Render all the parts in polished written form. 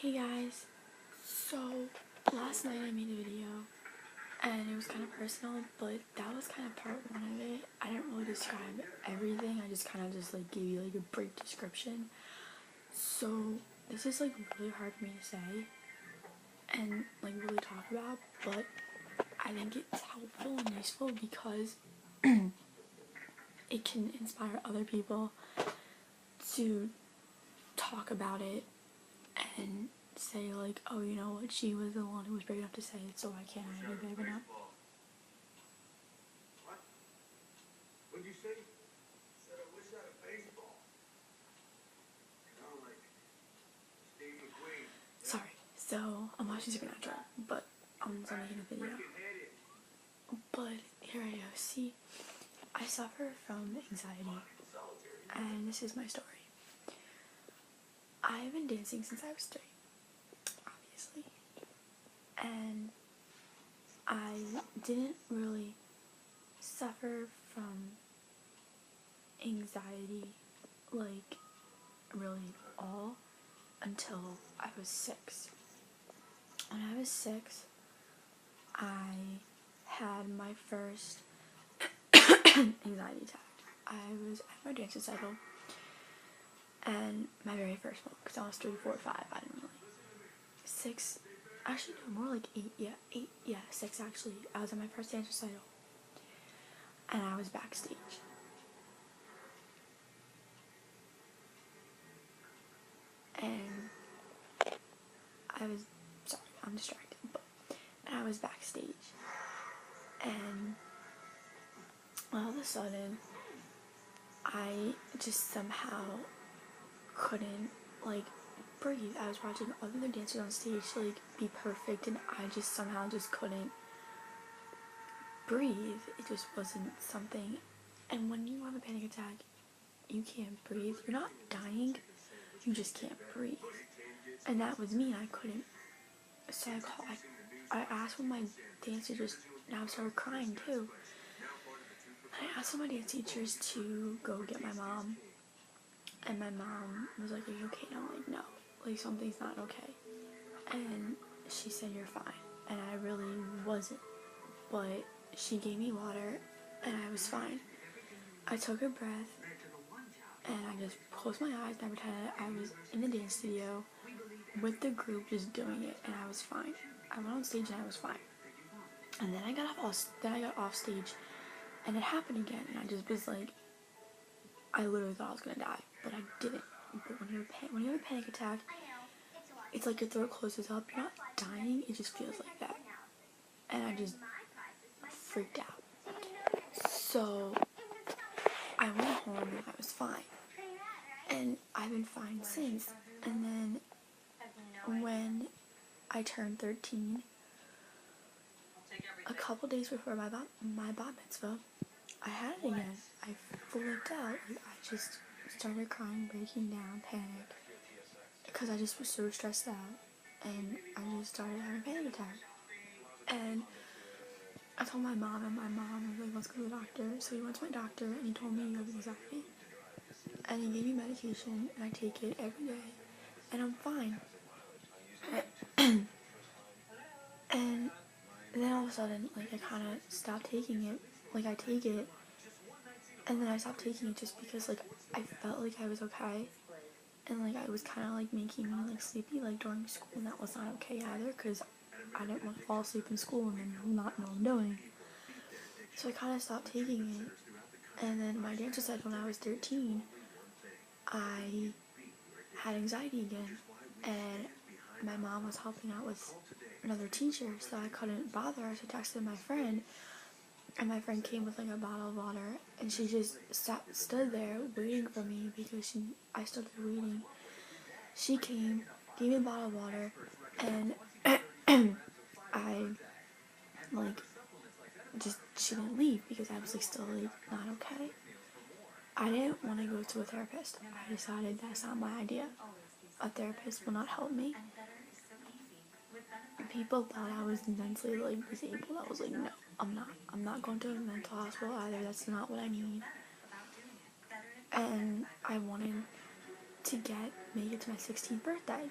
Hey guys, so last night I made a video and it was kind of personal, but that was kind of part one of it. I didn't really describe everything, I just kind of like gave you like a brief description. So this is like really hard for me to say and like really talk about, but I think it's helpful and useful because it can inspire other people to talk about it and say like, oh, you know what, she was the one who was brave enough to say it, so why can't I be brave enough? What? What'd you say? Said I wish I had a baseball. Sound like Steve McQueen. Sorry, so I'm watching Supernatural, but I'm still making a video. But here I go. See, I suffer from anxiety, and this is my story. I've been dancing since I was 3, obviously, and I didn't really suffer from anxiety, like, really at all, until I was 6. When I was 6, I had my first anxiety attack. I was at my dance recital, and my very first one, because I was 3, 4, 5, I didn't really. 6, actually no, more like 8, 6 actually. I was at my first dance recital, and I was backstage. And I was, sorry, I'm distracted, but I was backstage, and all of a sudden, I just somehow couldn't, like, breathe. I was watching other dancers on stage, like, be perfect, and I just somehow just couldn't breathe. It just wasn't something, and when you have a panic attack, you can't breathe. You're not dying, you just can't breathe. And that was me, and I couldn't. So I asked one of my dance teachers, and I started crying too. I asked one of my dance teachers to go get my mom, and my mom was like, "Are you okay?" And I'm like, "No, like something's not okay." And she said, "You're fine," and I really wasn't, but she gave me water, and I was fine. I took a breath, and I just closed my eyes and I pretended I was in the dance studio with the group just doing it, and I was fine. I went on stage and I was fine. And then I got off stage, and it happened again, and I just was like, I literally thought I was gonna die, but I didn't. But when you have a panic attack, it's like your throat closes up. You're not dying, it just feels like that. And I just freaked out. So I went home and I was fine. And I've been fine since. And then when I turned 13, a couple days before my bat mitzvah, I had it again. I flipped out. I just started crying, breaking down, panic, because I just was so stressed out, and I just started having a panic attack. And I told my mom, and my mom was like, "Let's go to the doctor." So we went to my doctor, and he told me you have anxiety, and he gave me medication, and I take it every day, and I'm fine. And then all of a sudden, like, I kind of stopped taking it. Like, I take it, and then I stopped taking it just because, like, I felt like I was okay. And, like, I was kind of, like, making me, like, sleepy, like, during school, and that was not okay either, because I didn't want to fall asleep in school and then not know what I'm doing. So I kind of stopped taking it, and then my dance recital when I was 13, I had anxiety again, and my mom was helping out with another teacher, so I couldn't bother her, so I texted my friend, and my friend came with, like, a bottle of water, and she just stood there waiting for me because I stood there waiting. She came, gave me a bottle of water, and I, like, she didn't leave because I was, like, still, like, not okay. I didn't want to go to a therapist. I decided that's not my idea. A therapist will not help me. People thought I was mentally, like, disabled. I was like, no, I'm not. I'm not going to a mental hospital either. That's not what I need. And I wanted to make it to my 16th birthday.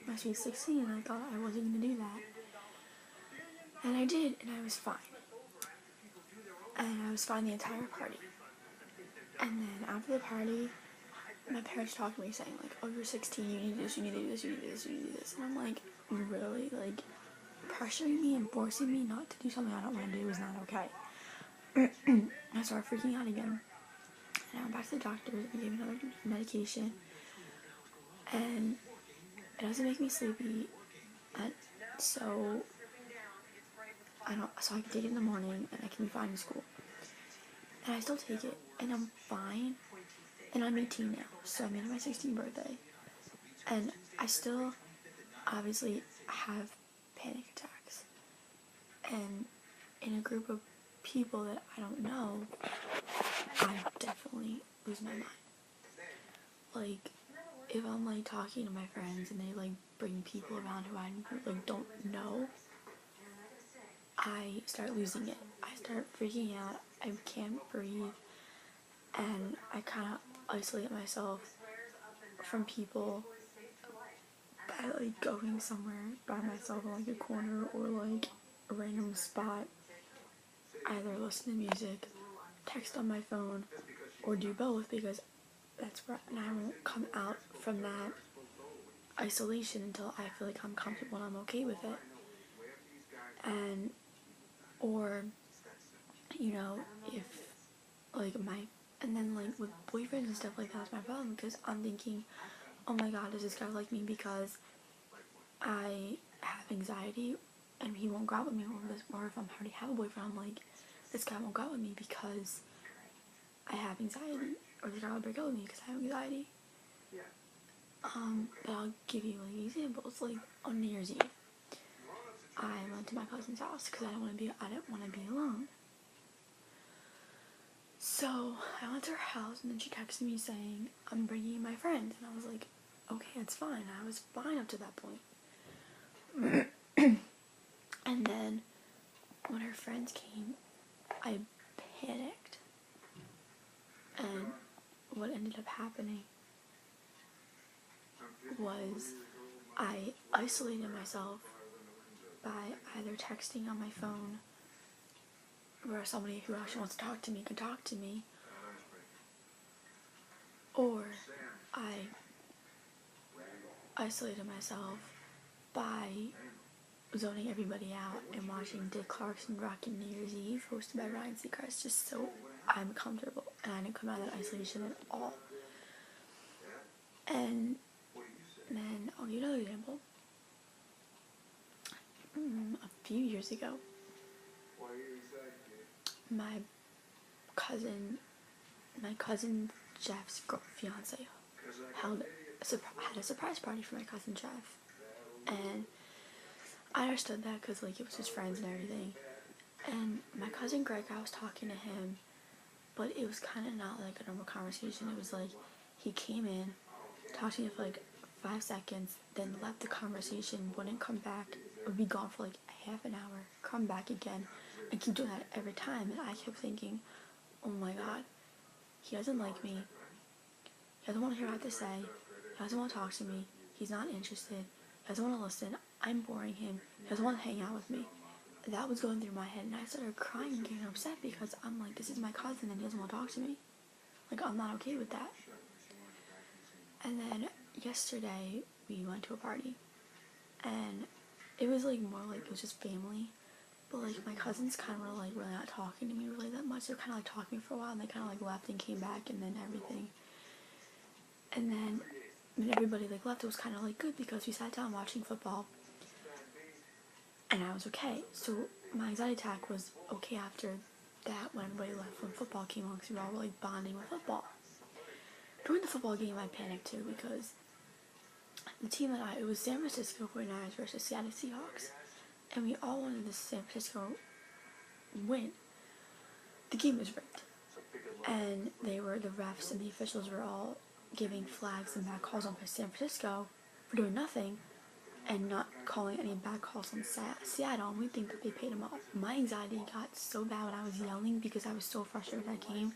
my Sweet 16, and I thought I wasn't going to do that. And I did, and I was fine. And I was fine the entire party. And then after the party, my parents talked to me saying, like, oh, you're 16, you need this, you need to do this, you need to do this, you need to do this. And I'm like, really? Like, pressuring me and forcing me not to do something I don't want to do is not okay. I started freaking out again. And I went back to the doctor, they gave me another medication. And it doesn't make me sleepy. So I can take it in the morning and I can be fine in school. And I still take it and I'm fine. And I'm 18 now, so I made it my 16th birthday. And I still obviously have panic attacks. And in a group of people that I don't know, I definitely lose my mind. Like, if I'm like talking to my friends and they like bring people around who I like don't know, I start losing it. I start freaking out. I can't breathe. And I kind of isolate myself from people by like going somewhere by myself in like a corner or like a random spot. Either listen to music, text on my phone, or do both, because that's where I won't come out from that isolation until I feel like I'm comfortable and I'm okay with it. And or you know, if like and then like with boyfriends and stuff like that's my problem, because I'm thinking, oh my god, does this guy like me because I have anxiety and he won't go out with me, or if I already have a boyfriend, I'm like, this guy won't go out with me because I have anxiety, or this guy will break up with me because I have anxiety. But I'll give you like examples. Like on New Year's Eve, I went to my cousin's house because I didn't want to be alone. So I went to her house, and then she texted me saying, I'm bringing my friend. And I was like, okay, that's fine. I was fine up to that point. And then when her friends came, I panicked. And what ended up happening was I isolated myself by either texting on my phone, where somebody who actually wants to talk to me can talk to me, or I isolated myself by zoning everybody out and watching Dick Clarkson Rockin' New Year's Eve, hosted by Ryan Seacrest, just so I'm comfortable, and I didn't come out of that isolation at all. And then I'll give you another example. A few years ago, my cousin Jeff's fiance had a surprise party for my cousin Jeff, and I understood that because like it was his friends and everything. And my cousin Greg, I was talking to him, but it was kind of not like a normal conversation. It was like he came in, talked to me for like 5 seconds, then left the conversation, wouldn't come back, would be gone for like a half an hour, come back again, and keep doing that every time. And I kept thinking, oh my god, he doesn't like me, he doesn't want to hear what I have to say, he doesn't want to talk to me, he's not interested, he doesn't want to listen, I'm boring him, he doesn't want to hang out with me. That was going through my head, and I started crying and getting upset because I'm like, this is my cousin and he doesn't want to talk to me. Like, I'm not okay with that. And then yesterday we went to a party, and it was like more like it was just family, but like my cousins kind of were like really not talking to me really that much. They were kind of like talking to me for a while, and they kind of like left and came back, and then everything. And then when everybody like left, it was kind of like good because we sat down watching football, and I was okay. So my anxiety attack was okay after that when everybody left, when football came on, because we were all like bonding with football. During the football game, I panicked too because the team it was San Francisco 49ers versus Seattle Seahawks, and we all wanted the San Francisco win. The game was rigged, and the refs and the officials were all giving flags and bad calls on San Francisco for doing nothing, and not calling any bad calls on Seattle, and we think that they paid them off. My anxiety got so bad when I was yelling because I was so frustrated with that game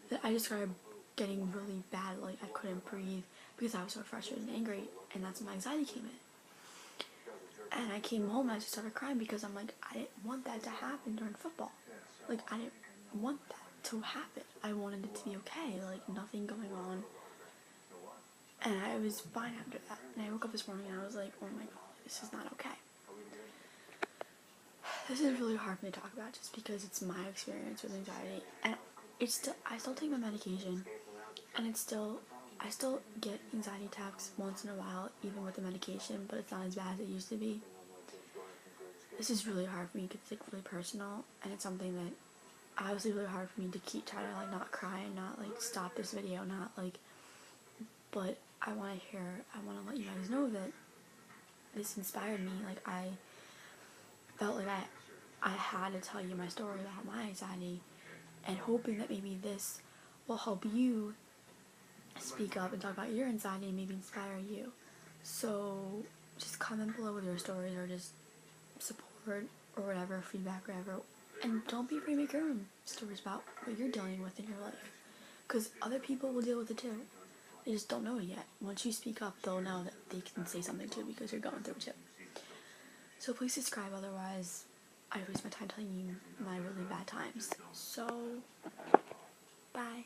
that I just started getting really bad, like I couldn't breathe because I was so frustrated and angry, and that's when my anxiety came in. And I came home and I just started crying because I'm like, I didn't want that to happen during football. Like, I didn't want that to happen. I wanted it to be okay, like, nothing going on. And I was fine after that. And I woke up this morning and I was like, oh my god, this is not okay. This is really hard for me to talk about just because it's my experience with anxiety. And I still take my medication. And I still get anxiety attacks once in a while, even with the medication, but it's not as bad as it used to be. This is really hard for me because it's like really personal, and it's something that obviously really hard for me to keep trying to like not cry and not like stop this video, not like, but I want to let you guys know that this inspired me. Like, I felt like I had to tell you my story about my anxiety, and hoping that maybe this will help you speak up and talk about your anxiety and maybe inspire you. So just comment below with your stories, or just support or whatever, feedback, whatever. And don't be afraid to make your own stories about what you're dealing with in your life, because other people will deal with it too. They just don't know it yet. Once you speak up, they'll know that they can say something too, because you're going through it too. So please subscribe, otherwise I waste my time telling you my really bad times. So bye.